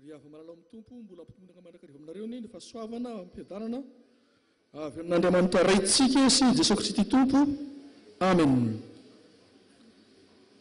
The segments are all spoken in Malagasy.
Riavo malala amin'ny tompo mbola ampitomboka mandrakarivo aminareo ny fahasoavana ampiadanana avy amin'Andriamanitra raitsika sy Jesosy Kristy tompo. Amen.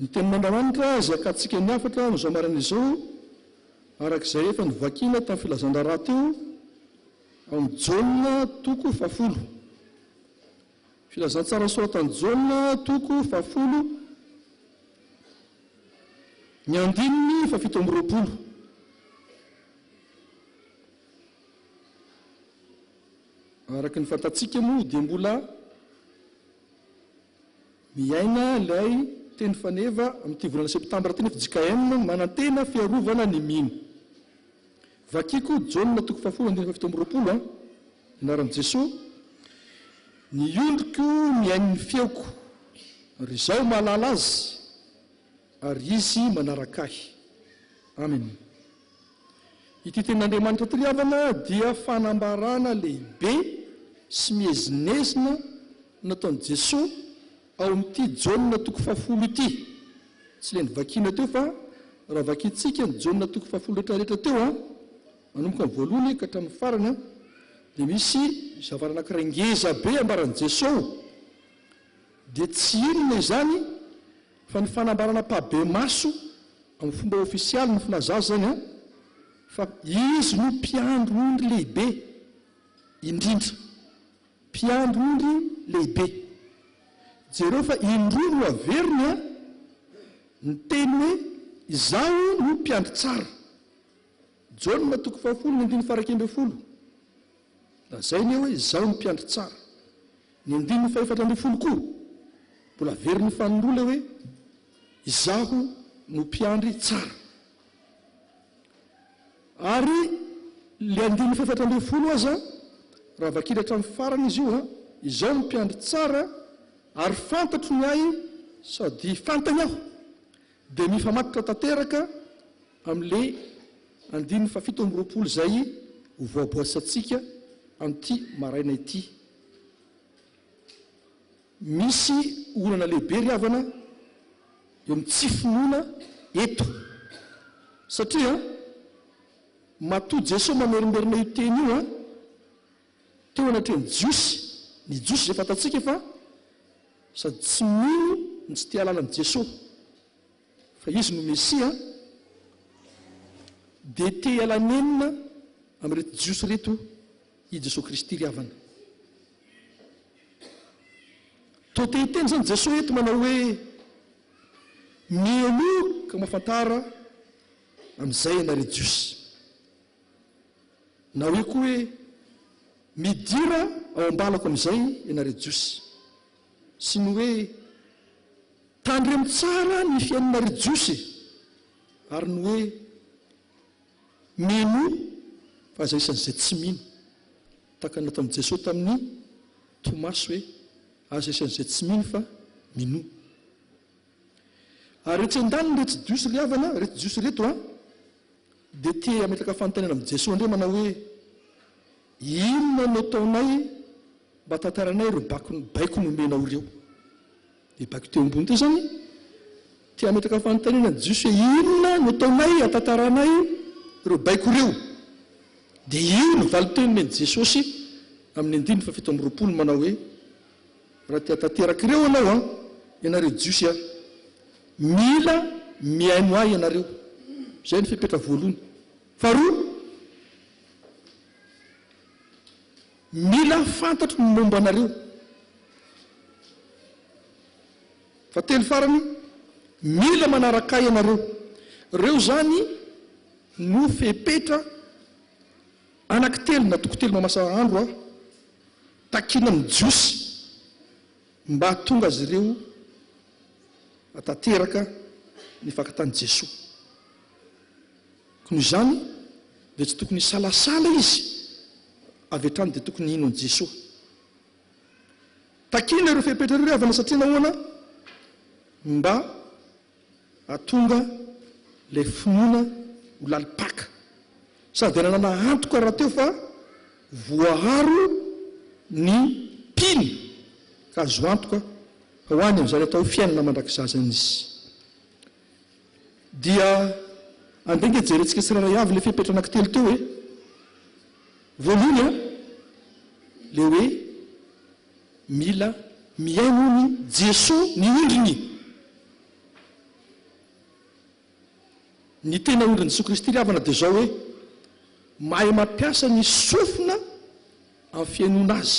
Ny tenin'Andriamanitra izay akatsika ny afatra amin'izao marina izao arak'izay efa nivakiana tamin'ny filazan-draharaha teo amin'ny Jaona toko 10. Filazan-tsara soratany Jaona toko 10 ny andininy 720. Araky ny fantatsika moa dia mbola miaina ilay teny faneva amin'ity volana septambra teny FJKM manantena fiarovana ny mino. Vakiko Jaona toko 10:720 anaran'i Jesosy. Ny ondriko miaino ny feoko ary izaho mahalala azy ary izy manaraka ahy. Amen. Ity tenin'Andriamanitra ity havana dia fanambarana lehibe sy miezinezina nataon'i Jesosy ao amin'ity Jaona toko 10 ity. Tsy ilay nivakiana teo fa raha vakintsika ny Jaona toko 10 rehetrarehetra teo manomboka amin'ny voalohany ka hatramin'ny farany dia misy zavatra anankiray ngeza be ambaran'i Jesosy. Dia tsy inona izany fa ny fanambarana pabe maso amin'ny fomba ofisialy ny filazana zany fa izy no mpiandro ondry lehibe indrindra. Mpiandro ondry lehibe. Jereo fa indroa no averiny ny teny hoe izaho no mpiandro tsara. Jaona toko 10:140. Lazay ny hoe izaho no mpiandro tsara. Ny 4:4 koa mbola averiny fanondroa hoe izaho no mpiandry tsara. Ary le 4:4 aza raha vakily hatramin'ny farany izy io izaho no mpiandry tsara ary fantatro ny ahy sady fantany aho. Dia mifamatotra tanteraka amin'le 7:20 izay ho voaboasantsika amin'ity maraina ity. Misy olana lehibe ry havana eo amin'ny tsy finoana eto satria matoa Jesosy mamerimberina io teny io teo anatreny Jiosy. Ny Jiosy izay fantatsika fa sady tsy mino ny tsy tia halala amin'i Jesosy fa izy no Mesia dia te halanenina amin'reto Jiosy reto i Jesosy Kristy ry havana. Toa te hiteny zany Jesosy eto manao hoe mielo ka mafantara amin'izay ianareo Jiosy. Na hoe koa hoe midira ao ambalako amin'izay ianareo Jiosy. Sy ny hoe tandremo tsara ny fiainanareo Jiosy ary ny hoe mino fa azaisan'izay tsy mino. Taka nataon'i Jesosy tamin'ny Tomasy hoe azaisan'izay tsy mino fa mino. Ary rehetra endany rehetra Jiosy ry havana, rehetra Jiosy reto dia te ametraka fanontaniana amin'i Jesosy indray manao hoe inona no ataonay mba tantaranay ireo baiko nomenao ireo. Dia baiko teo ambony teo zany te ametraka fanontaniana amin'i Jiosy hoe inona no ataonay hatantaranay ireo baiko ireo. Dia io no valiteniny Jesosy amin'ny 7:20 manao hoe raha tia tanteraka ireo anao ianareo Jiosy mila miaino ahy ianareo. Zay ny fipetra voalohany. Faharoa, mila fantatro ny momba anareo. Fahatelo farany, mila manaraka ahy ianareo. Reo zany no fepetra anankitelo na tokotelo mamasa andro takina amin'ny Jiosy mba hatonga azy ireo hatanteraka ny fankatany Jesosy. Noho izany dia tsy tokony salasala izy avy hatrany dia tokony ino an'i Jesosy. Takina ireo fepetra ireo havana satria nahoana mba hatonga ilay finoana ho lalipaka sady nanana antoka raha teo fa voaharo ny mpino ka azo antoka fa hoany amin'izany atao fiainana mandrakizazana izy. Dia andenga jerentsika tsiraray avy le fepetra anankitelo teo hoe voalohany a le hoe mila miaino ny Jesosy ny ondriny, ny tena ondriny Jesosy Kristy ry havana dia zao hoe mahay mampiasa ny sofina amin'ny fiainona azy.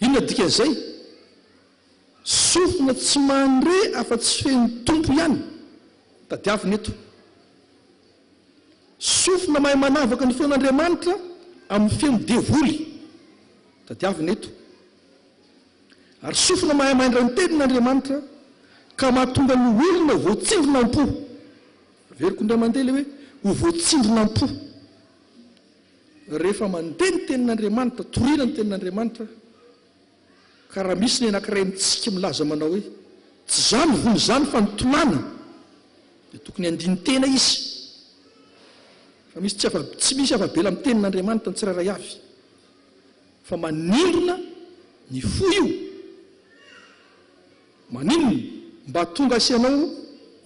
Inona dika zay? Sofina tsy mandre afa-tsy feno tompo ihany, tadiavina eto. Sofina mahay manavaka ny feon'Andriamanitra amin'ny feno devoly, tadiavina eto. Ary sofina mahay maindra ny tenin'Andriamanitra ka mahatonga ny olona voatsindrona am-po. Averiko indray mandeha le hoe ho voatsindrona am-po. Rehefa mandeha ny tenin'Andriamanitra, torina ny tenin'Andriamanitra, ka raha misy ny anankiray mitsika milaza manao hoe tsy zany vony zany fa nitonana, dia tokony andiny tena izy. Fa misy tsy misy afa-bela amin'ny tenin'Andriamanitra ny tsirairay avy, fa manindrona ny fo io, manindrona mba tonga asianao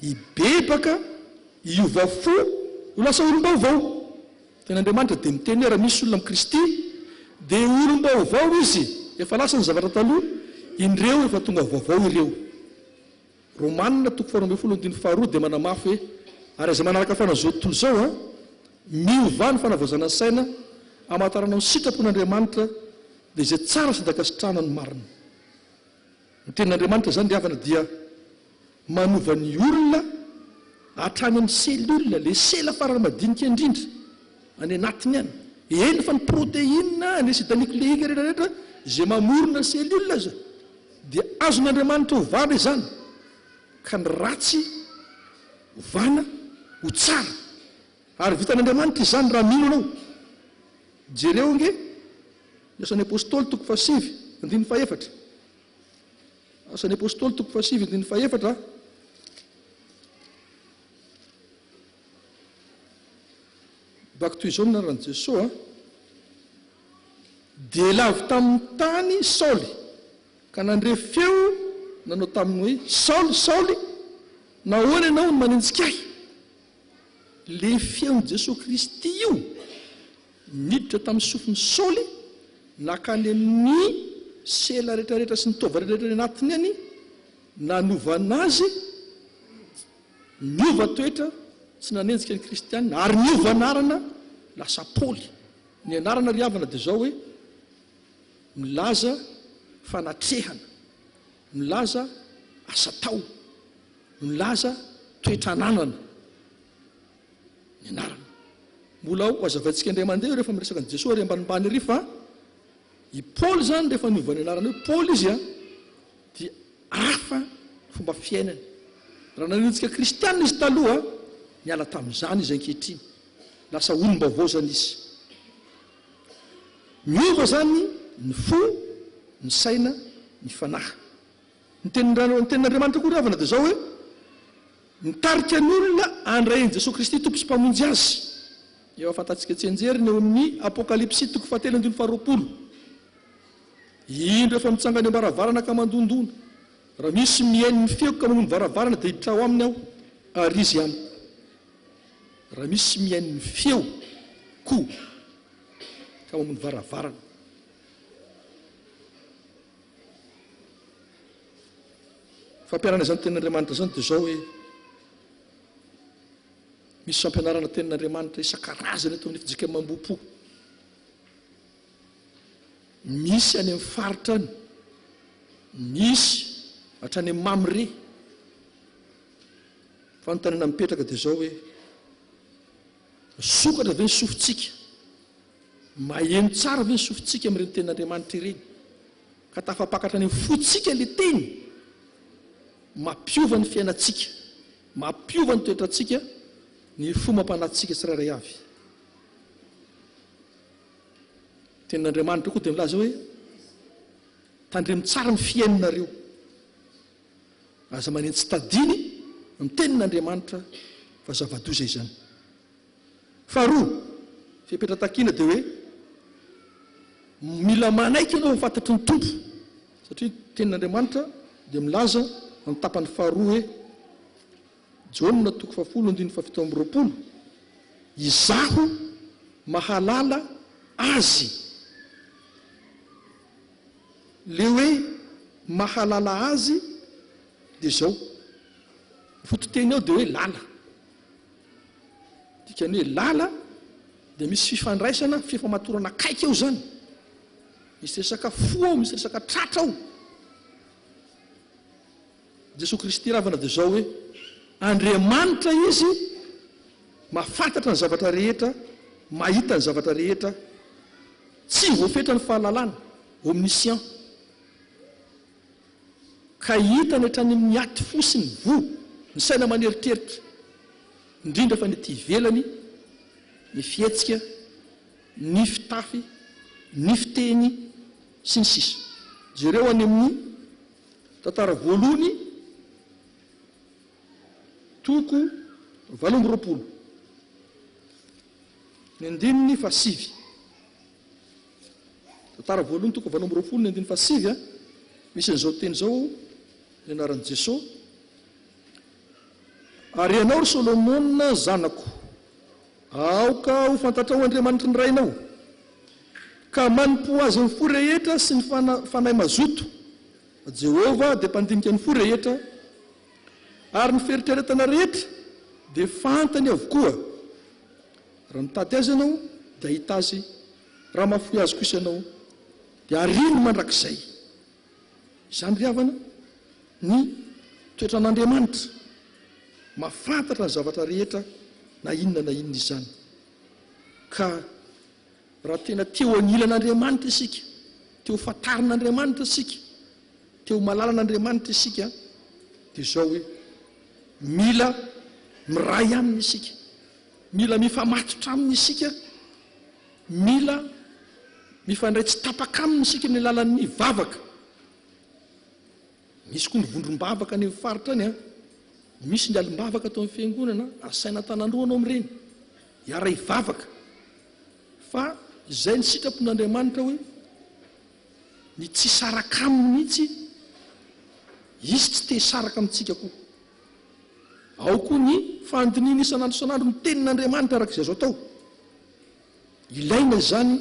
hibebaka, hiova fo, ho lasa olom-baovao. Tenin'Andriamanitra dia miteny raha misy olona amin'ny Kristy dia olom-baovao izy, efa lasa ny zavatra taloha, indreo efa tonga vaovao ireo. Romanina 12:12 dia manamafy hoe ary aza manaraka fanazao tontolo zao a, miova ny fanavozana ny saina, amatarana ny sitrapon'Andriamanitra dia izay tsara sy dakasitrana ny marina. Ny tenin'Andriamanitra zany ry havana dia manova ny olona hatrany amin'ny selula, le sela farany madinika indrindra any anatiny any. Eny fa ny protéine, ny acide nucléique rehetrarehetra izay mamorona selula aza dia azon'Andriamanitra ovana izany, ka ny ratsy ovana ho tsara. Ary vitan'Andriamanitra izany raha mino anao. Jereo nge asan'ny apôstôly 7:4. Asan'ny apôstôly 7:4. Bako toy izao minaran'i Jesosy dia lavy tamin'ny tany Saoly, ka nandre feo nanao taminy hoe Saoly, Saoly, nahoana ianao ny manenjika ahy? Le feon'i Jesosy Kristy io miditra tamin'ny sofiny Saoly, nakany amin'ny sela rehetrarehetra sy ny tova rehetrarehetra anatiny any, nanovana azy niova toetra, tsy nanenjika ny kristianina, ary niova anarana lasa Paoly. Ny anarana ry havana dia zao hoe milaza fanatrehana, milaza asa tao, milaza toetrananana. Ny anarana mbola ho azavaintsika indray mandeha rehefa miresaka ny Jesosy ary ambanimbany ery, fa i Paoly zany rehefa niova ny anarana hoe Paoly izy a, dia hafa fomba fiainany. Raha nanenjika kristianina izy taloha, niala tamin'izany izy ankehitriny, lasa olom-baovao zany izy. Miova zany ny fo, ny saina, ny fanahy. Ny tenin'Andriamanitra koa ry havana dia zao hoe mitarika ny olona andrainy Jesosy Kristy tompo sy mpamonjy azy. Eo afantatsika tsy anjery ny eo amin'ny Apokalipsy 7:20. Indro efa mitsanga ny ambaravarana ka mandondona, raha misy mihaino ny feoko ka mamono varavarana dia hiditra ao aminy aho, ary izy amiko. Raha misy mihaino ny feo koa ka mamono varavarana. Fampianarana izany tenin'Andriamanitra zany dia zao hoe misy fampianarana tenin'Andriamanitra isan-karazany eto amin'ny fijika mambo-po. Misy any amin'ny faritra any, misy hatrany amin'ny Mamre. Fanontaniana mipetraka dia zao hoe sokatra ve ny sofintsika, maheno tsara ve ny sofintsika amin'ireny tenin'Andriamanitra ireny, ka tafapakatra any amin'ny fotsika le teny, mampiova ny fiainatsika, mampiova ny toetratsika, ny fomba mampanatsika tsirairay avy. Tenin'Andriamanitra koa dia milaza hoe tandremo tsara ny fiainanareo, aza maneny tsy tadiny amin'ny tenin'Andriamanitra fa zava-doza izany. Faharoa, fipetra-takiana dia hoe mila manaiky ianao mifantatry ny tompo, satria tenin'Andriamanitra dia milaza amin'ny tapany faharoa hoe Jaona 7:17. izaho mahalala azy. Le hoe mahalala azy dia zao fototeny ao dia hoe lala. Dikany hoe lala dia misy fifandraisana, fifamatorana akaiky eo zany. Misy resaka fo ao, misy resaka tratra ao. Jesosy Kristy ravana dia zao hoe Andriamanitra izy, mahafantatra ny zavatra rehetra, mahita ny zavatra rehetra, tsy voafetra ny fahalalana, omniscient. Ka hita ny hatrany amin'ny aty fosiny vo, ny saina maneritreritra, indrindra fa ny ety ivelany, ny fihetsika, ny fitafy, ny fiteny sy ny sisa. Jereo any amin'ny tantara voalohany toko 8:20, ny 9:9. Tantara voalohany toko 8:20, ny 9:9, misy an'izao teny zao ny anaran'i Jesosy: ary ianao ry Solomona zanako, aoka ho fantatrao Andriamanitra ny rainao, ka manompo azy ny fo rehetra sy ny fanahy mazoto. Jehova dia mpandinika ny fo rehetra, ary ny feritreretana rehetra dia fantany avokoa. Raha mitady azy ianao dia hita azy, raha mahafoy azy kosa ianao dia arino mandrakizay. Izany ry havana ny toetran'Andriamanitra, mahafantatra ny zavatra rehetra na inona izany. Ka raha tena teo anilan'Andriamanitra isika, teo fantarin'Andriamanitra isika, teo malalan'Andriamanitra isika, dia zao hoe mila miray aminy isika, mila mifamatotra aminy isika, mila mifandray tsy tapaka aminy isika amin'ny alalan'ny vavaka. Misy koa ny vondrom-bavaka any amin'ny faritra any, misy ny alim-bavaka atao amin'ny fiangonana, asaina tanandroa anao amin'ireny, hiara hivavaka. Fa izay ny sitrapon'Andriamanitra hoe ny tsy saraka aminy mihitsy, izy tsy te saraka amintsika koa. Ao koa ny fandiniana isan'andro isan'andro ny tenin'Andriamanitra arak'izay azo atao. Ilaina izany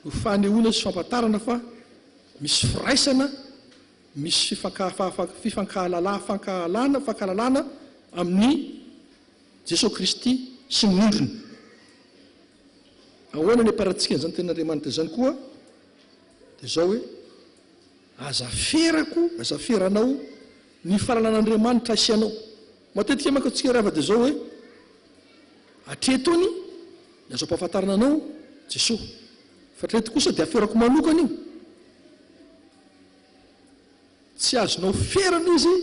ho fanehoana sy fampatarana fa misy firaisana, misy fankahalalana amin'ny Jesosy Kristy sy ny ondriny. Ahoana ny aparatsika an'izany tenin'Andriamanitra izany koa dia zao hoe azaferanao ny fahalalàn'Andriamanitra asianao. Matetika manko antsika rava dia zao hoe hatretony ny azo ampahafantarana anao Jesosy, fa hatreto kosa dia aferako manokana io. Tsy azonao ferana izy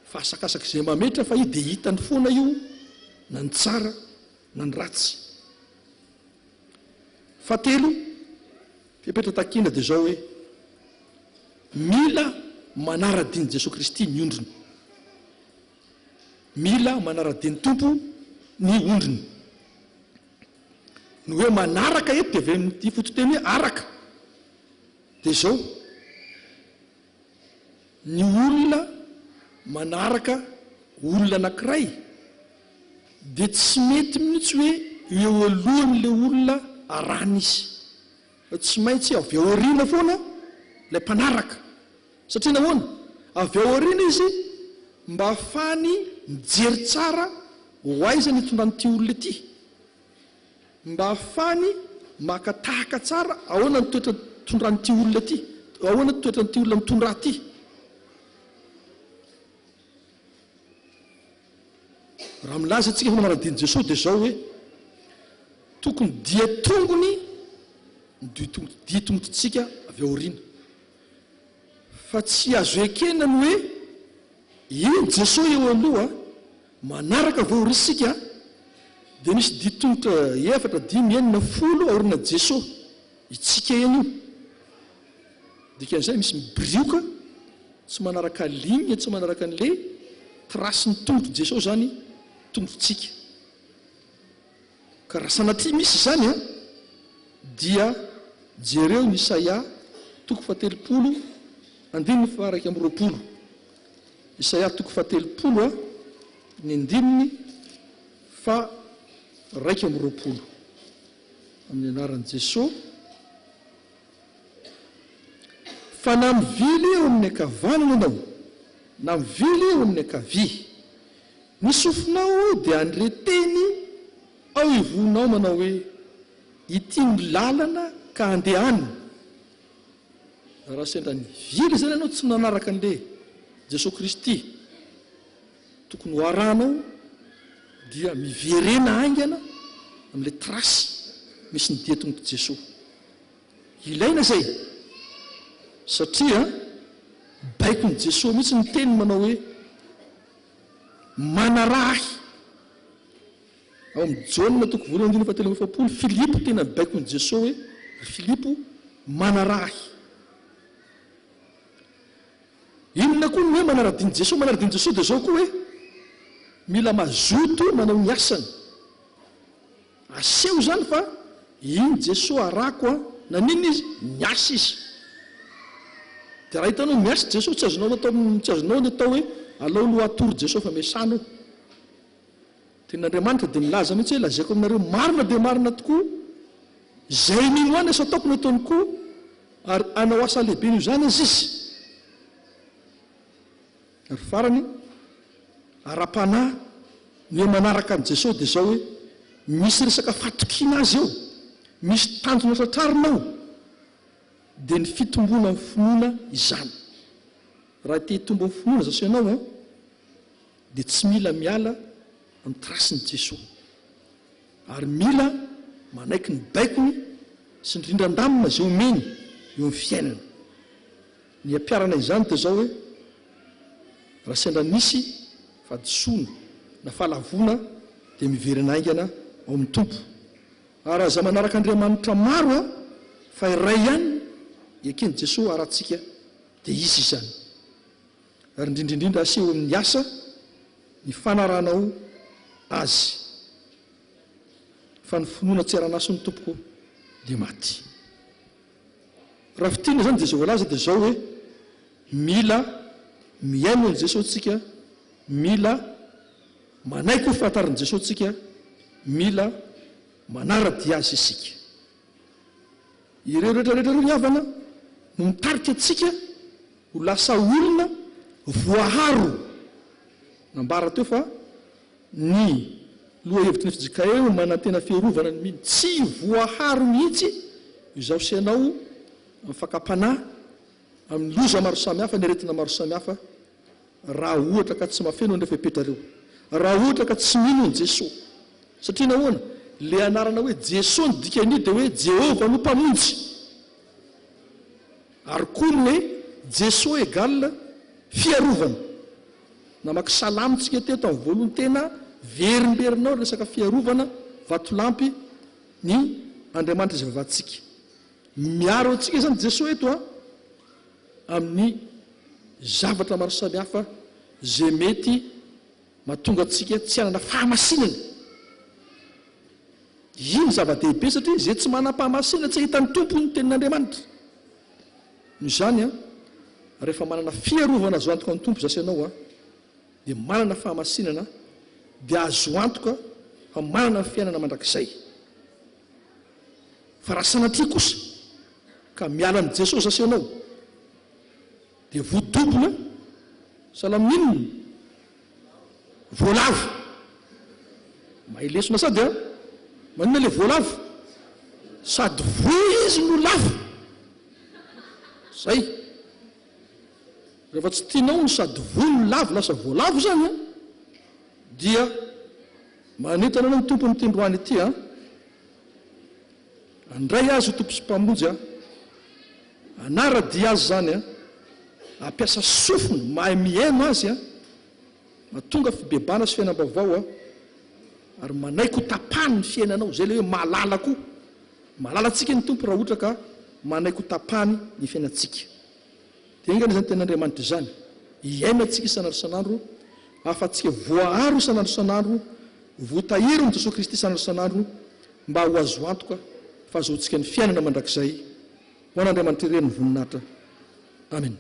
fa asakasaka izay mametra, fa i dia hitany foana io na ny tsara na ny ratsy. Fahatelo, fipetra takina dia zao hoe mila manaradiny Jesosy Kristy ny ondriny, mila manaradiny tompo ny ondriny. Ny hoe manaraka eto dia avy amin'ity fototeny hoe araka, dia zao ny olona manaraka olona anankiray dia tsy mety mihitsy hoe eo alohan'ilay olona arahana izy, tsy maintsy avy ao aoriana foana ilay mpanaraka. Satria nahoana? Avy ao aoriana izy mba ahafahany mijery tsara ho aiza ny itondranyity olona ity, mba ahafahany makatahaka tsara ahoana ny toetra tondranyity olona ity, ahoana ny toetranyity olona mitondra ity. Raha milaza antsika fa manaradiny Jesosy dia zao hoe tokony dia tongony dia tongotontsika avy ao aoriana, fa tsy azo ekena ny hoe io Jesosy eo aloha manaraka avy ao aoriantsika dia misy ditongotra 7, 5, 9, 10 aoriana Jesosy itsika eny io. Dikan'izay misy mibrioka tsy manaraka ligne, tsy manaraka an'le trasy ny tongotro Jesosy zany tongotritsika. Ka raha sanatria misy izany dia jereo ny Isaia toko 70, 9:20. Isaia toko 70, ny 9 fa raika amby roapolo amin'ny anaran'i Jesosy. Fa na mivily eo amin'ny ankavanana ianao na mivily eo amin'ny ankavia, ny sofinao dia anreteny ao ivonao manao hoe ity ny lalana ka andehany. Raha sendra nivily zany ianao tsy nanaraka an'le Jesosy Kristy, tokony ho aranao dia miverena aingana amin'le trasy misy ny dia tomboko Jesosy. Ilaina zay satria baikony Jesosy mihitsy ny teny manao hoe manarahy. Ao amin'ny Jaona toko voalohany 1:7, Filipo tena baikony Jesosy hoe Filipo manarahy. Inona koa ny hoe manaradiny Jesosy? Manaradiny Jesosy dia zao koa hoe mila mazoto manao ny asany. Aseho zany fa iny Jesosy arako na nini izy miasa izy. Dia raha hitanao miasa Jesosy tsy azonao ny atao hoe alao no atory Jesosy fa miasana. Tenin'Andriamanitra dia milaza mihitsy hoe lazaiko aminareo marina dia marina tokoa zay nino any asa ataoko no ataony koa ary anao asa lehibe io zany azy izy. Ary farany ara-panahy ny manaraka an' Jesosy dia zao hoe misy resaka fatokina azy eo, misy tanjona tratrarinao dia ny fitombona amin'ny finoana izany. Raha te hitombo amin'ny finoana zao ianao dia tsy mila miala amin'ny trasin'i Jesosy, ary mila manaiky ny baikony sy ny rindran-damina zay omeny eo amin'ny fiainana. Ny ampiarana izany dia zao hoe raha sendra nisy fahadisoana na fahalavona dia miverina aingana ao amin'ny tompo. Ary aza manaraka Andriamanitra maro fa iray ihany ekeny Jesosy aratsika dia izy izany. Ary indrindrindrindra aseho amin'ny asa ny fanaranao azy, fa ny finoana tsy ara-naso ny tompoko dia maty. Raha fitiana zany dia zay voalaza dia zao hoe mila miaino an' Jesosy tsika, mila manaiky ho fantarin' Jesosy tsika, mila manara-dia azy isika. Ireo rehetrarehetra ireo miavana no mitarika atsika ho lasa olona voaharo. Nambara teo fa ny loha hevitry ny fijika eo manantena fiarovana ny miny tsy voaharo mihitsy izao sianao amin'ny fakapanahy amin'ny loza maro samihafa, ny aretina maro samihafa, raha ohatra ka tsy mafeno ny refa-petrareo, raha ohatra ka tsy mino ny Jesosy. Satria nahoana le anarana hoe Jesosy ny dikany dia hoe Jehova no mpamonjy, ary koa ny hoe Jesosy égale fiarovana. Namaky salamintsika teto amin'ny voalohany tena verimberinao resaka fiarovana vatolampy ny Andriamanitra izay vavantsika. Miaro antsika zany Jesosy eto amin'ny zavatra maro samihafa zay mety mahatonga antsika tsy hanana fahamasinana. Iny zava-dehibe satria zay tsy manam-pahamasinana tsy hitan'ny tompony ny tenin'Andriamanitra. Noho izany rehefa manana fiarovana azo antoka ny tompo zasy ianao dia manana fahamasinana, dia azo antoka fa manana ny fiainana mandrakizay. Fa raha sanatria kosa ka miala amin'ny Jesosy zasy ianao dia voadobona salaminina voalavo. Mailesona sady manina le voalavo sady voy izy no lavo zay. Rehefa tsy tianao no sady voy no lavo lasa voalavo zany dia manentana ny tompony tendroany ity andray azy ho tompo sy mpamonjy anara-dia azy zany ampiasa sofiny mahay miaino azy mahatonga fibebana sy fiainam-baovao ary manaiky ho tapany ny fiainanao. Zay le hoe malala koa, malalatsika ny tompo raha ohatra ka manaiky ho tapany ny fiainantsika. Dia ingany zany ten'Andriamanitra izany iaina atsika isan'andro isan'andro, afatsika voaharo isan'andro isan'andro, voatahiry ny Jesosy Kristy isan'andro isan'andro mba ho azo antoka fa azoantsika ny fiainana mandrakizay ho an'Andriamanitra ireny voninahitra. Amen.